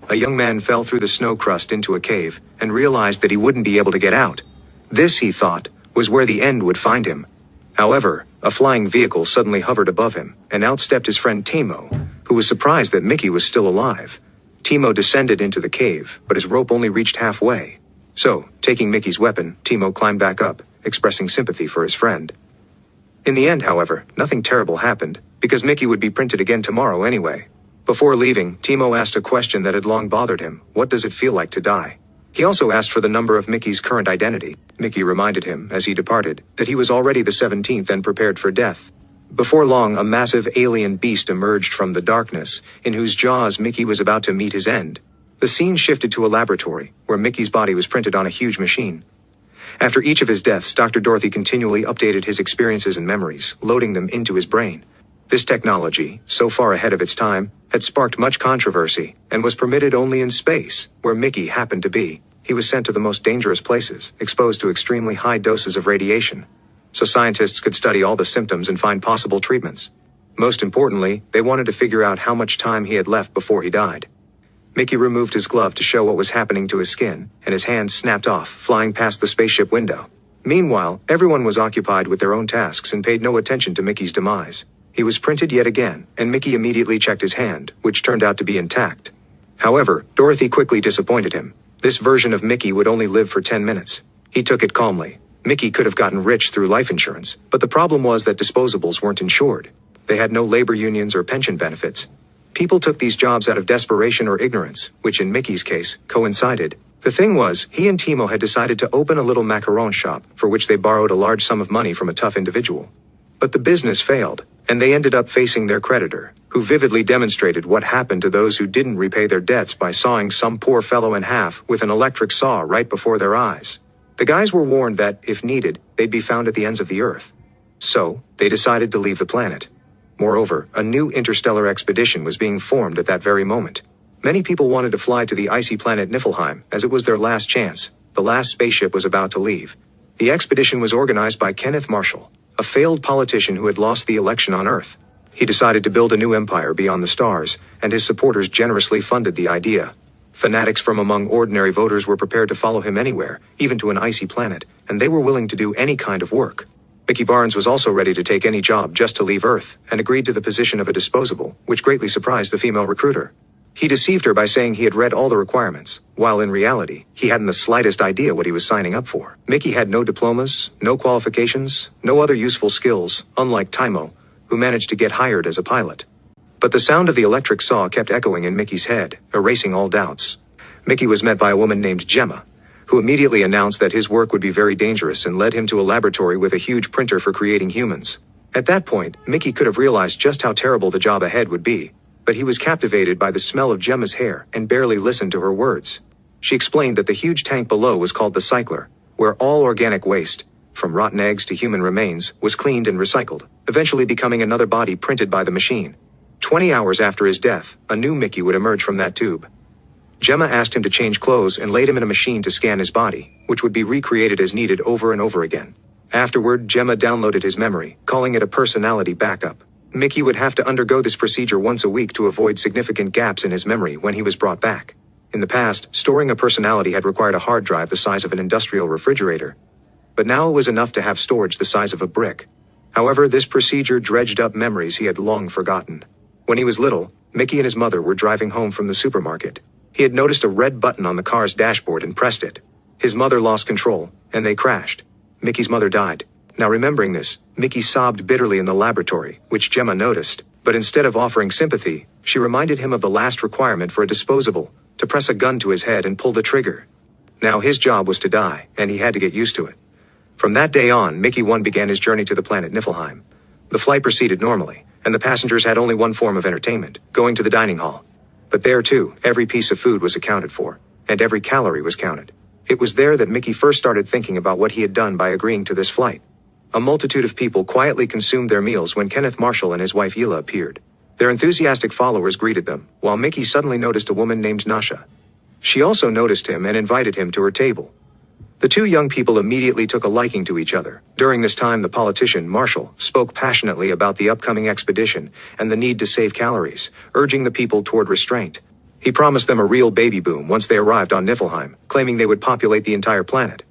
a young man fell through the snow crust into a cave and realized that he wouldn't be able to get out. This, he thought, was where the end would find him. However, a flying vehicle suddenly hovered above him, and out stepped his friend Timo, who was surprised that Mickey was still alive. Timo descended into the cave, but his rope only reached halfway. So, taking Mickey's weapon, Timo climbed back up, expressing sympathy for his friend. In the end, however, nothing terrible happened, because Mickey would be printed again tomorrow anyway. Before leaving, Timo asked a question that had long bothered him: what does it feel like to die? He also asked for the number of Mickey's current identity. Mickey reminded him, as he departed, that he was already the 17th and prepared for death. Before long, a massive alien beast emerged from the darkness, in whose jaws Mickey was about to meet his end. The scene shifted to a laboratory, where Mickey's body was printed on a huge machine. After each of his deaths, Dr. Dorothy continually updated his experiences and memories, loading them into his brain. This technology, so far ahead of its time, had sparked much controversy, and was permitted only in space, where Mickey happened to be. He was sent to the most dangerous places, exposed to extremely high doses of radiation, so scientists could study all the symptoms and find possible treatments. Most importantly, they wanted to figure out how much time he had left before he died. Mickey removed his glove to show what was happening to his skin, and his hand snapped off, flying past the spaceship window. Meanwhile, everyone was occupied with their own tasks and paid no attention to Mickey's demise. He was printed yet again, and Mickey immediately checked his hand, which turned out to be intact. However, Dorothy quickly disappointed him. This version of Mickey would only live for 10 minutes. He took it calmly. Mickey could have gotten rich through life insurance, but the problem was that disposables weren't insured. They had no labor unions or pension benefits. People took these jobs out of desperation or ignorance, which in Mickey's case, coincided. The thing was, he and Timo had decided to open a little macaron shop, for which they borrowed a large sum of money from a tough individual. But the business failed, and they ended up facing their creditor, who vividly demonstrated what happened to those who didn't repay their debts by sawing some poor fellow in half with an electric saw right before their eyes. The guys were warned that, if needed, they'd be found at the ends of the earth. So, they decided to leave the planet. Moreover, a new interstellar expedition was being formed at that very moment. Many people wanted to fly to the icy planet Niflheim, as it was their last chance. The last spaceship was about to leave. The expedition was organized by Kenneth Marshall, a failed politician who had lost the election on Earth. He decided to build a new empire beyond the stars, and his supporters generously funded the idea. Fanatics from among ordinary voters were prepared to follow him anywhere, even to an icy planet, and they were willing to do any kind of work. Mickey Barnes was also ready to take any job just to leave Earth, and agreed to the position of a disposable, which greatly surprised the female recruiter. He deceived her by saying he had read all the requirements, while in reality, he hadn't the slightest idea what he was signing up for. Mickey had no diplomas, no qualifications, no other useful skills, unlike Timo, who managed to get hired as a pilot. But the sound of the electric saw kept echoing in Mickey's head, erasing all doubts. Mickey was met by a woman named Gemma, who immediately announced that his work would be very dangerous and led him to a laboratory with a huge printer for creating humans. At that point, Mickey could have realized just how terrible the job ahead would be, but he was captivated by the smell of Gemma's hair and barely listened to her words. She explained that the huge tank below was called the cycler, where all organic waste, from rotten eggs to human remains, was cleaned and recycled, eventually becoming another body printed by the machine. 20 hours after his death, a new Mickey would emerge from that tube. Gemma asked him to change clothes and laid him in a machine to scan his body, which would be recreated as needed over and over again. Afterward, Gemma downloaded his memory, calling it a personality backup. Mickey would have to undergo this procedure once a week to avoid significant gaps in his memory when he was brought back. In the past, storing a personality had required a hard drive the size of an industrial refrigerator. But now it was enough to have storage the size of a brick. However, this procedure dredged up memories he had long forgotten. When he was little, Mickey and his mother were driving home from the supermarket. He had noticed a red button on the car's dashboard and pressed it. His mother lost control, and they crashed. Mickey's mother died. Now remembering this, Mickey sobbed bitterly in the laboratory, which Gemma noticed, but instead of offering sympathy, she reminded him of the last requirement for a disposable, to press a gun to his head and pull the trigger. Now his job was to die, and he had to get used to it. From that day on, Mickey 1 began his journey to the planet Niflheim. The flight proceeded normally, and the passengers had only one form of entertainment, going to the dining hall. But there too, every piece of food was accounted for, and every calorie was counted. It was there that Mickey first started thinking about what he had done by agreeing to this flight. A multitude of people quietly consumed their meals when Kenneth Marshall and his wife Yila appeared. Their enthusiastic followers greeted them, while Mickey suddenly noticed a woman named Nasha. She also noticed him and invited him to her table. The two young people immediately took a liking to each other. During this time, the politician, Marshall, spoke passionately about the upcoming expedition and the need to save calories, urging the people toward restraint. He promised them a real baby boom once they arrived on Niflheim, claiming they would populate the entire planet.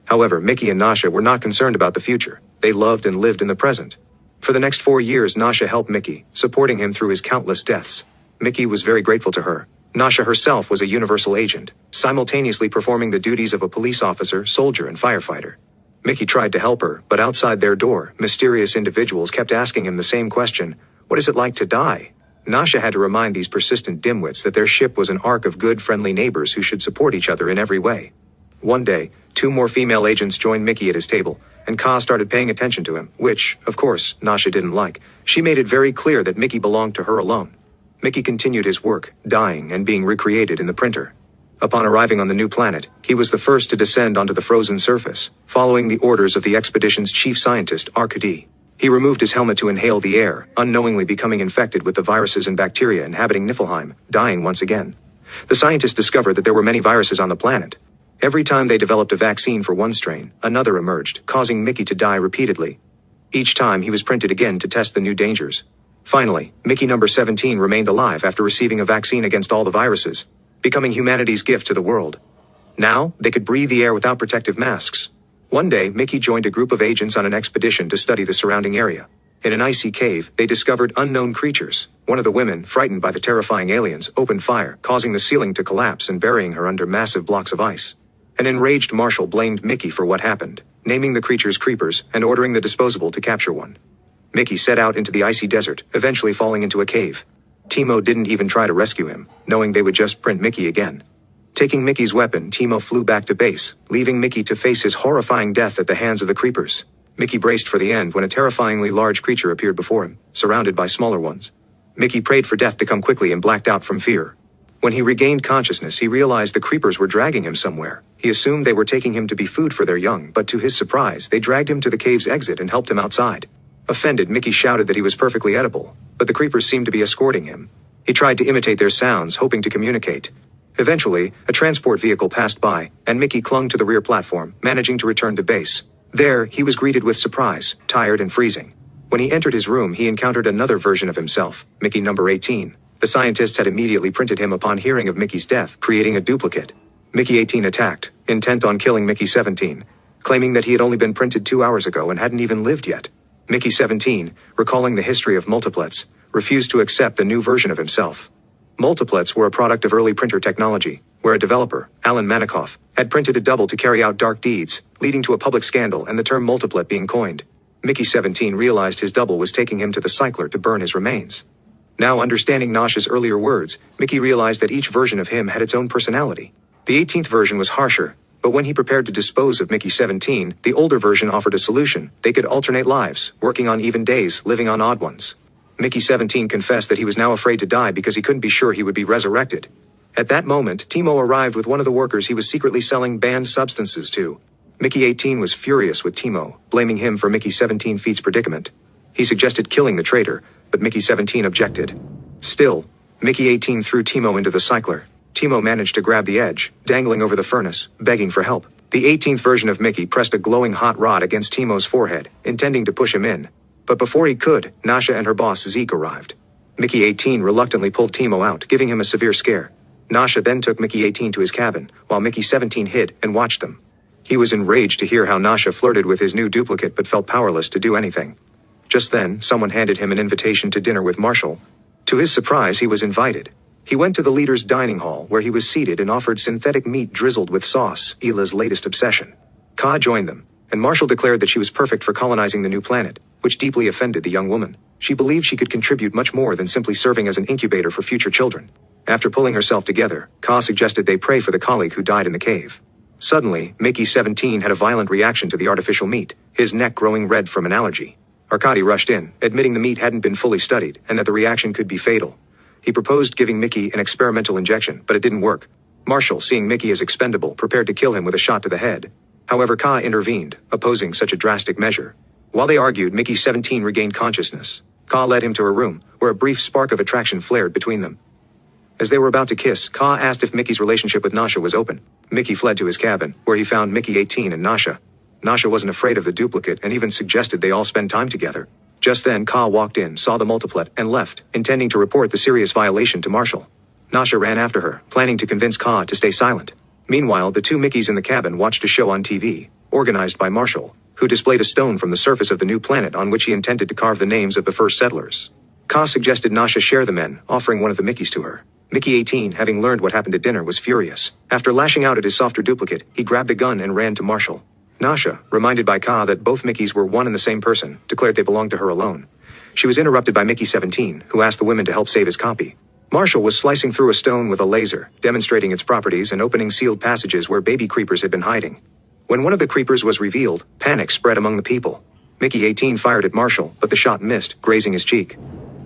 However, Mickey and Nasha were not concerned about the future. They loved and lived in the present. For the next 4 years, Nasha helped Mickey, supporting him through his countless deaths. Mickey was very grateful to her. Nasha herself was a universal agent, simultaneously performing the duties of a police officer, soldier, and firefighter. Mickey tried to help her, but outside their door, mysterious individuals kept asking him the same question: what is it like to die? Nasha had to remind these persistent dimwits that their ship was an ark of good, friendly neighbors who should support each other in every way. One day, 2 more female agents joined Mickey at his table, and Ka started paying attention to him, which, of course, Nasha didn't like. She made it very clear that Mickey belonged to her alone. Mickey continued his work, dying and being recreated in the printer. Upon arriving on the new planet, he was the first to descend onto the frozen surface, following the orders of the expedition's chief scientist, Arkady. He removed his helmet to inhale the air, unknowingly becoming infected with the viruses and bacteria inhabiting Niflheim, dying once again. The scientists discovered that there were many viruses on the planet. Every time they developed a vaccine for one strain, another emerged, causing Mickey to die repeatedly. Each time he was printed again to test the new dangers. Finally, Mickey number 17 remained alive after receiving a vaccine against all the viruses, becoming humanity's gift to the world. Now, they could breathe the air without protective masks. One day, Mickey joined a group of agents on an expedition to study the surrounding area. In an icy cave, they discovered unknown creatures. One of the women, frightened by the terrifying aliens, opened fire, causing the ceiling to collapse and burying her under massive blocks of ice. An enraged Marshal blamed Mickey for what happened, naming the creatures creepers and ordering the disposable to capture one. Mickey set out into the icy desert, eventually falling into a cave. Timo didn't even try to rescue him, knowing they would just print Mickey again. Taking Mickey's weapon, Timo flew back to base, leaving Mickey to face his horrifying death at the hands of the creepers. Mickey braced for the end when a terrifyingly large creature appeared before him, surrounded by smaller ones. Mickey prayed for death to come quickly and blacked out from fear. When he regained consciousness, he realized the creepers were dragging him somewhere. He assumed they were taking him to be food for their young, but to his surprise, they dragged him to the cave's exit and helped him outside. Offended, Mickey shouted that he was perfectly edible, but the creepers seemed to be escorting him. He tried to imitate their sounds, hoping to communicate. Eventually, a transport vehicle passed by, and Mickey clung to the rear platform, managing to return to base. There, he was greeted with surprise, tired and freezing. When he entered his room, he encountered another version of himself, Mickey number 18. The scientists had immediately printed him upon hearing of Mickey's death, creating a duplicate. Mickey 18 attacked, intent on killing Mickey 17, claiming that he had only been printed 2 hours ago and hadn't even lived yet. Mickey 17, recalling the history of multiplets, refused to accept the new version of himself. Multiplets were a product of early printer technology, where a developer, Alan Manikoff, had printed a double to carry out dark deeds, leading to a public scandal and the term multiplet being coined. Mickey 17 realized his double was taking him to the cycler to burn his remains. Now understanding Nasha's earlier words, Mickey realized that each version of him had its own personality. The 18th version was harsher, but when he prepared to dispose of Mickey 17, the older version offered a solution. They could alternate lives, working on even days, living on odd ones. Mickey 17 confessed that he was now afraid to die because he couldn't be sure he would be resurrected. At that moment, Timo arrived with one of the workers he was secretly selling banned substances to. Mickey 18 was furious with Timo, blaming him for Mickey 17 feat's predicament. He suggested killing the traitor, but Mickey 17 objected. Still, Mickey 18 threw Timo into the cycler. Timo managed to grab the edge, dangling over the furnace, begging for help. The 18th version of Mickey pressed a glowing hot rod against Timo's forehead, intending to push him in. But before he could, Nasha and her boss Zeke arrived. Mickey 18 reluctantly pulled Timo out, giving him a severe scare. Nasha then took Mickey 18 to his cabin, while Mickey 17 hid and watched them. He was enraged to hear how Nasha flirted with his new duplicate but felt powerless to do anything. Just then, someone handed him an invitation to dinner with Marshall. To his surprise, he was invited. He went to the leader's dining hall, where he was seated and offered synthetic meat drizzled with sauce, Ila's latest obsession. Ka joined them, and Marshall declared that she was perfect for colonizing the new planet, which deeply offended the young woman. She believed she could contribute much more than simply serving as an incubator for future children. After pulling herself together, Ka suggested they pray for the colleague who died in the cave. Suddenly, Mickey 17 had a violent reaction to the artificial meat, his neck growing red from an allergy. Arkady rushed in, admitting the meat hadn't been fully studied and that the reaction could be fatal. He proposed giving Mickey an experimental injection, but it didn't work. Marshall, seeing Mickey as expendable, prepared to kill him with a shot to the head. However, Ka intervened, opposing such a drastic measure. While they argued, Mickey 17 regained consciousness. Ka led him to her room, where a brief spark of attraction flared between them. As they were about to kiss, Ka asked if Mickey's relationship with Nasha was open. Mickey fled to his cabin, where he found Mickey 18 and Nasha. Nasha wasn't afraid of the duplicate and even suggested they all spend time together. Just then, Ka walked in, saw the multiplet, and left, intending to report the serious violation to Marshall. Nasha ran after her, planning to convince Ka to stay silent. Meanwhile, the two Mickeys in the cabin watched a show on TV, organized by Marshall, who displayed a stone from the surface of the new planet on which he intended to carve the names of the first settlers. Ka suggested Nasha share the men, offering one of the Mickeys to her. Mickey 18, having learned what happened at dinner, was furious. After lashing out at his softer duplicate, he grabbed a gun and ran to Marshall. Nasha, reminded by Ka that both Mickeys were one and the same person, declared they belonged to her alone. She was interrupted by Mickey 17, who asked the women to help save his copy. Marshall was slicing through a stone with a laser, demonstrating its properties and opening sealed passages where baby creepers had been hiding. When one of the creepers was revealed, panic spread among the people. Mickey 18 fired at Marshall, but the shot missed, grazing his cheek.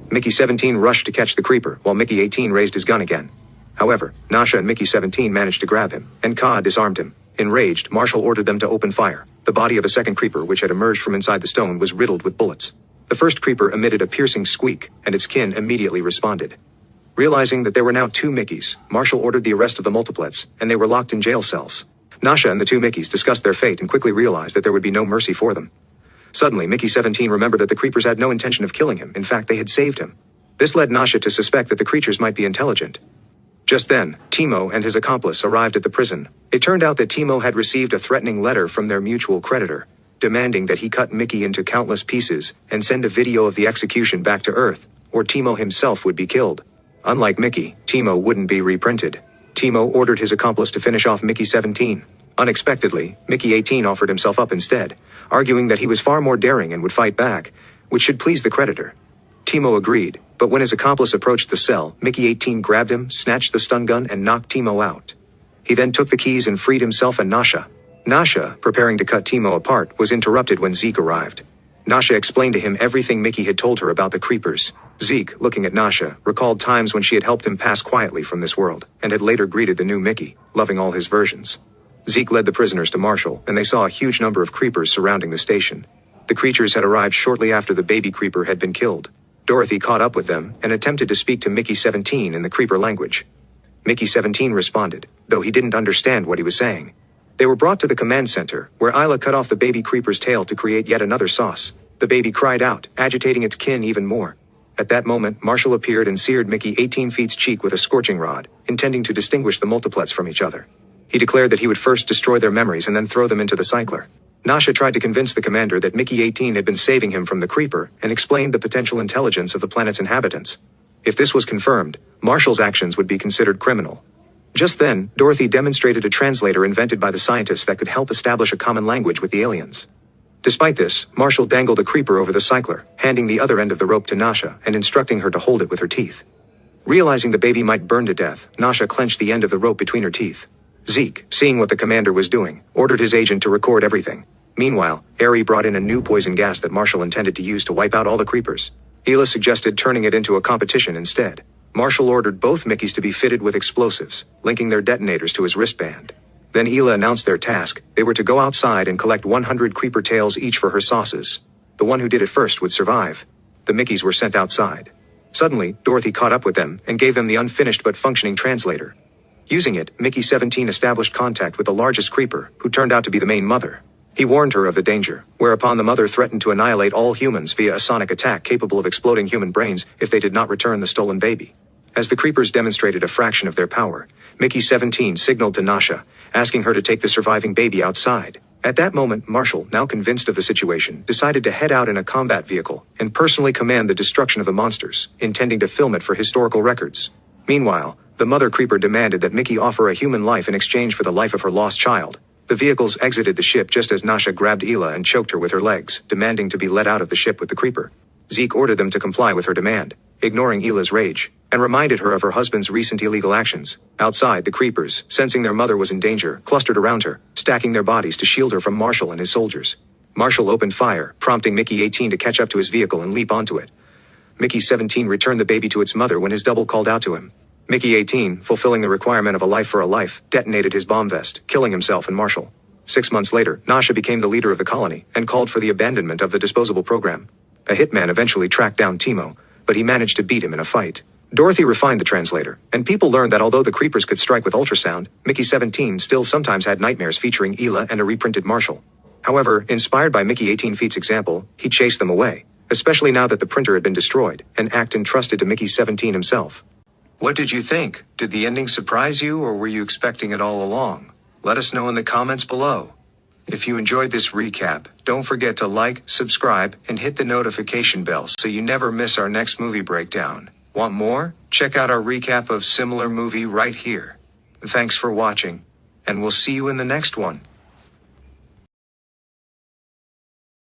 Mickey 17 rushed to catch the creeper, while Mickey 18 raised his gun again. However, Nasha and Mickey 17 managed to grab him, and Ka disarmed him. Enraged, Marshall ordered them to open fire. The body of a second creeper, which had emerged from inside the stone, was riddled with bullets. The first creeper emitted a piercing squeak, and its kin immediately responded. Realizing that there were now two Mickeys, Marshall ordered the arrest of the multiplets, and they were locked in jail cells. Nasha and the two Mickeys discussed their fate and quickly realized that there would be no mercy for them. Suddenly, Mickey 17 remembered that the creepers had no intention of killing him. In fact, they had saved him. This led Nasha to suspect that the creatures might be intelligent. Just then, Timo and his accomplice arrived at the prison. It turned out that Timo had received a threatening letter from their mutual creditor, demanding that he cut Mickey into countless pieces and send a video of the execution back to Earth, or Timo himself would be killed. Unlike Mickey, Timo wouldn't be reprinted. Timo ordered his accomplice to finish off Mickey 17. Unexpectedly, Mickey 18 offered himself up instead, arguing that he was far more daring and would fight back, which should please the creditor. Timo agreed, but when his accomplice approached the cell, Mickey 18 grabbed him, snatched the stun gun, and knocked Timo out. He then took the keys and freed himself and Nasha. Nasha, preparing to cut Timo apart, was interrupted when Zeke arrived. Nasha explained to him everything Mickey had told her about the creepers. Zeke, looking at Nasha, recalled times when she had helped him pass quietly from this world, and had later greeted the new Mickey, loving all his versions. Zeke led the prisoners to Marshall, and they saw a huge number of creepers surrounding the station. The creatures had arrived shortly after the baby creeper had been killed. Dorothy caught up with them and attempted to speak to Mickey 17 in the creeper language. Mickey 17 responded, though he didn't understand what he was saying. They were brought to the command center, where Isla cut off the baby creeper's tail to create yet another sauce. The baby cried out, agitating its kin even more. At that moment, Marshall appeared and seared Mickey 18 feet's cheek with a scorching rod, intending to distinguish the multiplets from each other. He declared that he would first destroy their memories and then throw them into the cycler. Nasha tried to convince the commander that Mickey 18 had been saving him from the creeper and explained the potential intelligence of the planet's inhabitants. If this was confirmed, Marshall's actions would be considered criminal. Just then, Dorothy demonstrated a translator invented by the scientists that could help establish a common language with the aliens. Despite this, Marshall dangled a creeper over the cycler, handing the other end of the rope to Nasha and instructing her to hold it with her teeth. Realizing the baby might burn to death, Nasha clenched the end of the rope between her teeth. Zeke, seeing what the commander was doing, ordered his agent to record everything. Meanwhile, Ari brought in a new poison gas that Marshall intended to use to wipe out all the creepers. Hila suggested turning it into a competition instead. Marshall ordered both Mickeys to be fitted with explosives, linking their detonators to his wristband. Then Hila announced their task. They were to go outside and collect 100 creeper tails each for her sauces. The one who did it first would survive. The Mickeys were sent outside. Suddenly, Dorothy caught up with them and gave them the unfinished but functioning translator. Using it, Mickey 17 established contact with the largest creeper, who turned out to be the main mother. He warned her of the danger, whereupon the mother threatened to annihilate all humans via a sonic attack capable of exploding human brains if they did not return the stolen baby. As the creepers demonstrated a fraction of their power, Mickey 17 signaled to Nasha, asking her to take the surviving baby outside. At that moment, Marshall, now convinced of the situation, decided to head out in a combat vehicle and personally command the destruction of the monsters, intending to film it for historical records. Meanwhile, the mother creeper demanded that Mickey offer a human life in exchange for the life of her lost child. The vehicles exited the ship just as Nasha grabbed Hila and choked her with her legs, demanding to be let out of the ship with the creeper. Zeke ordered them to comply with her demand, ignoring Hila's rage, and reminded her of her husband's recent illegal actions. Outside, the creepers, sensing their mother was in danger, clustered around her, stacking their bodies to shield her from Marshall and his soldiers. Marshall opened fire, prompting Mickey 18 to catch up to his vehicle and leap onto it. Mickey 17 returned the baby to its mother when his double called out to him. Mickey 18, fulfilling the requirement of a life for a life, detonated his bomb vest, killing himself and Marshall. 6 months later, Nasha became the leader of the colony and called for the abandonment of the disposable program. A hitman eventually tracked down Timo, but he managed to beat him in a fight. Dorothy refined the translator, and people learned that although the creepers could strike with ultrasound, Mickey 17 still sometimes had nightmares featuring Hila and a reprinted Marshall. However, inspired by Mickey 18 Feet's example, he chased them away, especially now that the printer had been destroyed, an act entrusted to Mickey 17 himself. What did you think? Did the ending surprise you, or were you expecting it all along? Let us know in the comments below. If you enjoyed this recap, don't forget to like, subscribe, and hit the notification bell so you never miss our next movie breakdown. Want more? Check out our recap of similar movie right here. Thanks for watching, and we'll see you in the next one.